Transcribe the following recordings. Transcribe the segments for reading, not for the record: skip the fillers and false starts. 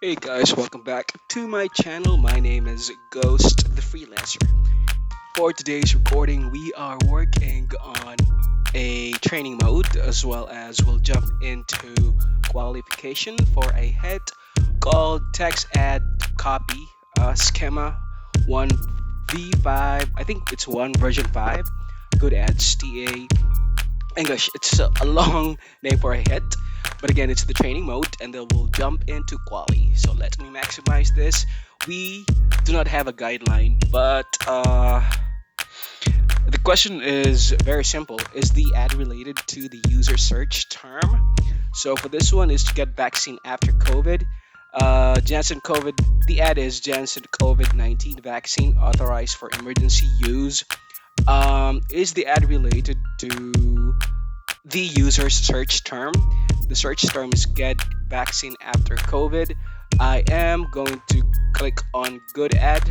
Hey guys, welcome back to my channel. My name is Ghost the Freelancer. For today's recording, we are working on a training mode as well as we'll jump into qualification for a head called text add copy schema 1v5. I think it's 1 version 5. Good ads TA English. It's a long name for a hit, but again, it's the training mode, and then we'll jump into quali. So let me maximize this. We do not have a guideline, but the question is very simple: is the ad related to the user search term? So for this one, is to get vaccine after COVID. Janssen COVID. The ad is Janssen COVID-19 vaccine authorized for emergency use. Is the ad related to the user's search term? The search term is get vaccine after COVID. I am going to click on good ad.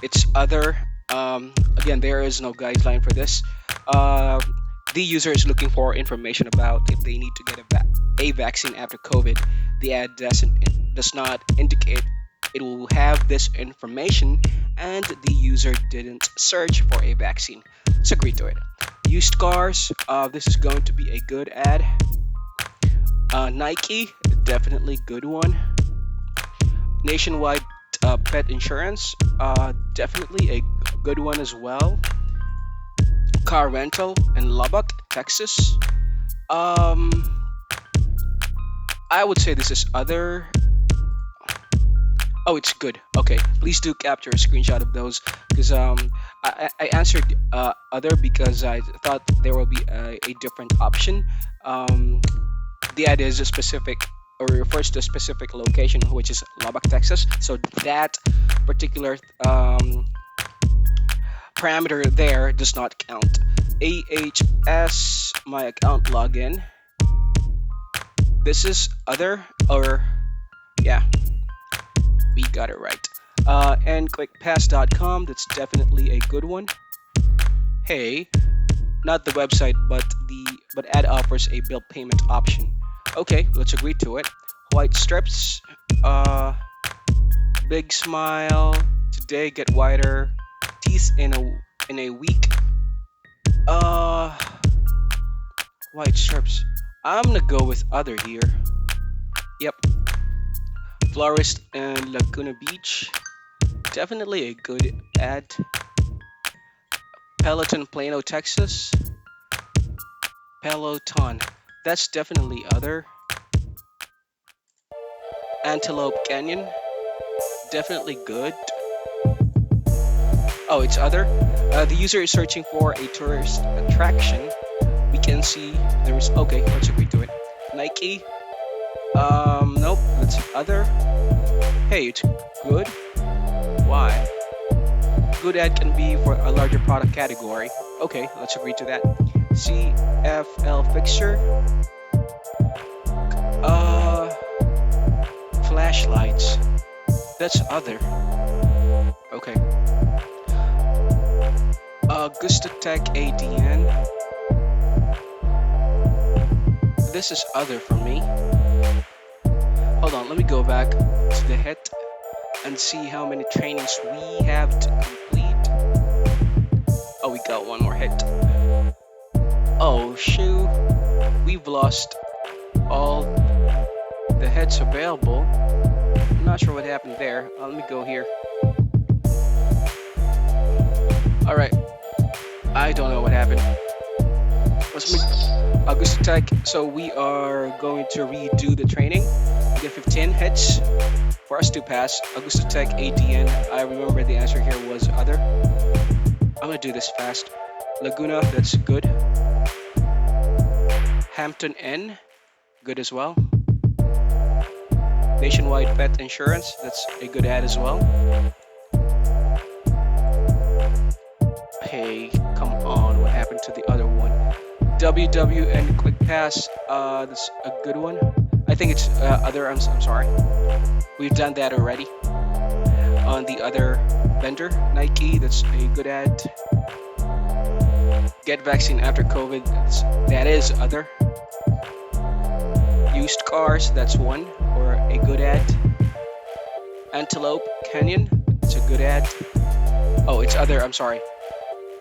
It's other. Again, there is no guideline for this. Uh, the user is looking for information about if they need to get a vaccine after COVID. The ad does not indicate it will have this information, and the user didn't search for a vaccine. Let's agree to it. Used cars. This is going to be a good ad. Nike, definitely good one. Nationwide pet insurance, definitely a good one as well. Car rental in Lubbock, Texas. Um, I would say this is other. Oh, it's good. Okay, please do capture a screenshot of those because I answered other because I thought there will be a different option. Um, the ad is a specific or refers to a specific location, which is Lubbock, Texas. So that particular parameter there does not count. AHS, my account login. This is other, or yeah, we got it right. And clickpass.com, that's definitely a good one. Hey, not the website, but ad offers a bill payment option. Okay, let's agree to it. White strips, uh, big smile. Today get whiter. Teeth in a week. Uh, white strips. I'm gonna go with other here. Yep, florist in Laguna Beach. Definitely a good ad. Peloton, Plano, Texas. Peloton. That's definitely other. Antelope Canyon. Definitely good. Oh, it's other. The user is searching for a tourist attraction. We can see there's. Okay, let's agree to it. Nike. Nope. That's other. Hey, it's good. Why? Good ad can be for a larger product category. Okay, let's agree to that. CFL fixture. Uh, Flashlights. That's other. Okay. Augusta Tech ADN. This is other for me. Hold on, let me go back to the hit and see how many trainings we have to complete. Oh, we got one more hit. Oh, shoot. We've lost all the hits available. I'm not sure what happened there. Let me go here. Alright, I don't know what happened. Let's make Augusta Tech. So we are going to redo the training. We get 15 hits for us to pass. Augusta Tech ADN. I remember the answer here was other. I'm gonna do this fast. Laguna, that's good. Hampton Inn, good as well. Nationwide Pet Insurance, that's a good ad as well. Hey, come on, what happened to the other one? WWN Quick Pass, that's a good one. I think it's other, I'm sorry. We've done that already. On the other vendor, Nike, that's a good ad. Get vaccine after COVID, that is other. Used cars, that's one, or for a good ad. Antelope Canyon, it's a good ad. Oh, it's other, I'm sorry.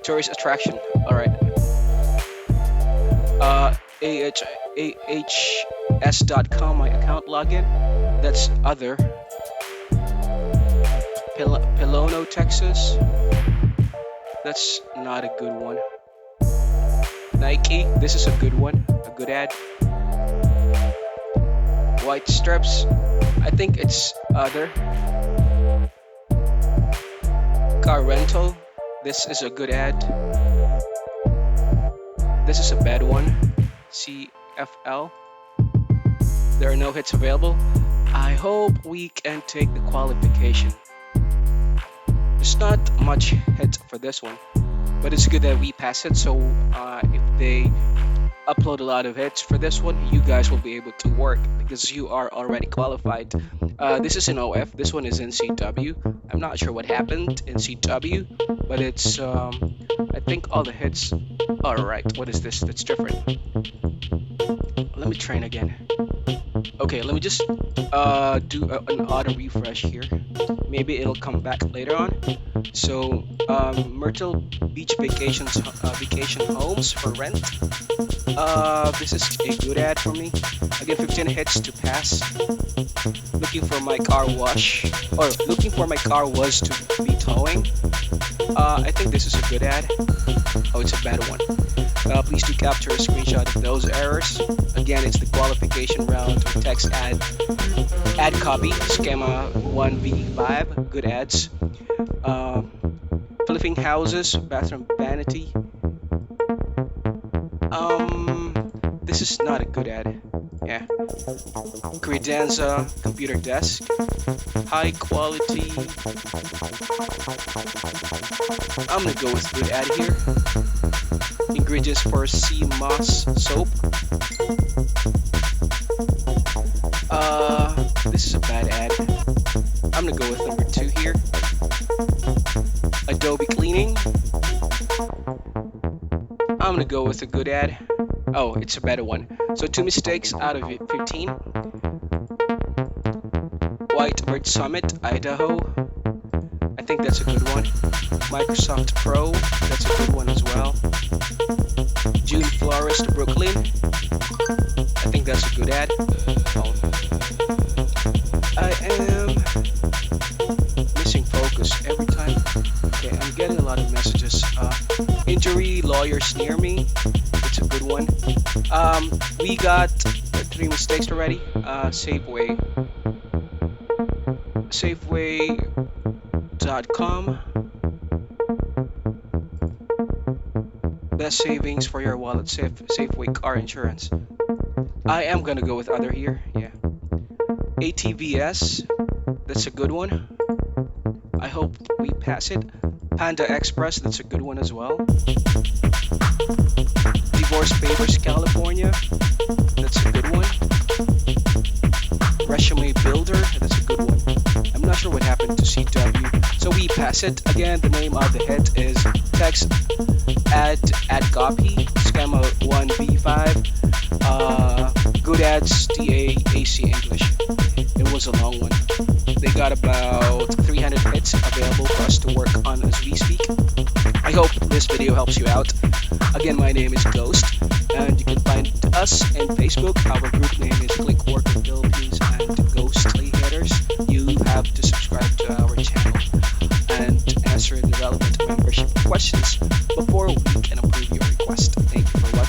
Tourist attraction, alright. ahs.com, my account login, that's other. Pelono, Texas, that's not a good one. Nike, this is a good one, a good ad. White Stripes, I think it's other. Car rental, this is a good ad. This is a bad one. CFL, there are no hits available. I hope we can take the qualification. There's not much hit for this one, but it's good that we pass it. So if they upload a lot of hits for this one, you guys will be able to work because you are already qualified. This is in OF, this one is in CW. I'm not sure what happened in CW, but it's I think all the hits. Alright, what is this? That's different. Let me train again. Okay, let me just do an auto refresh here. Maybe it'll come back later on. So Myrtle Beach vacation homes for rent. This is a good ad for me. Again, 15 hits to pass. Looking for my car wash, or looking for my car was to be towing. I think this is a good ad. Oh, it's a bad one. Please do capture a screenshot of those errors. Again, it's the qualification round for text ad copy, schema 1v5, good ads. Flipping houses, bathroom vanity. This is not a good ad. Yeah. Credenza computer desk, high quality. I'm gonna go with good ad here. Ingredients for sea moss soap. This is a bad ad. I'm gonna go with number 2 here. Adobe cleaning. I'm gonna go with a good ad. Oh, it's a better one. So 2 mistakes out of 15. Whitebird Summit, Idaho. I think that's a good one. Microsoft Pro, that's a good one as well. June Florist, Brooklyn. I think that's a good ad. Oh. I am missing focus every time. Okay, I'm getting a lot of messages. Injury lawyers near me. It's a good one. We got 3 mistakes already. Safeway. Safeway.com. Best savings for your wallet. Safeway car insurance. I am gonna go with other here. Yeah. ATVS. That's a good one. I hope we pass it. Panda Express. That's a good one as well. Divorce Papers, California. That's a good one. Resume Builder. That's a good one. I'm not sure what happened to CW. So we pass it. Again, the name of the hit is text ad copy, schema 1v5, good ads, DAAC English. It was a long one. They got about 300 hits available for us to work on as we speak. I hope this video helps you out. Again, my name is Ghost, and you can find us in Facebook. Our group name is Click Work Philippines and Ghostly Hitters. You have to subscribe to our channel and answer the relevant membership questions before we can approve your request. Thank you for watching.